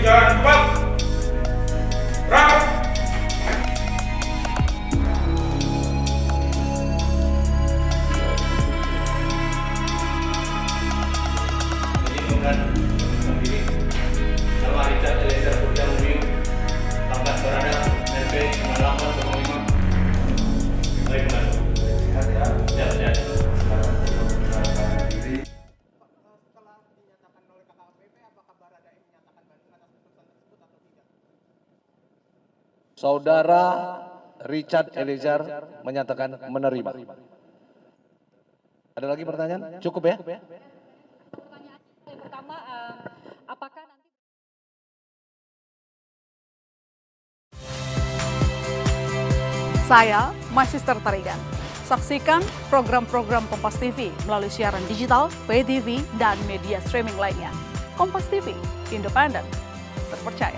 jalan cepat. Berangkat. Menyingkirkan sendiri. Nama Richard Eliezer Kurnia Lumiu, pangkat Barada, NP 9805. Baik, benar. Siap, siap. Setelah dinyatakan oleh KKPP, apakah Baradae menyatakan banding atas putusan tersebut atau tidak? Saudara Richard Eliezer menyatakan menerima. Ada lagi pertanyaan? Cukup ya? Pertanyaan yang pertama, apakah nanti Saya, My Sister Tarigan. Saksikan program-program Kompas TV melalui siaran digital, pay TV, dan media streaming lainnya. Kompas TV, independen, terpercaya.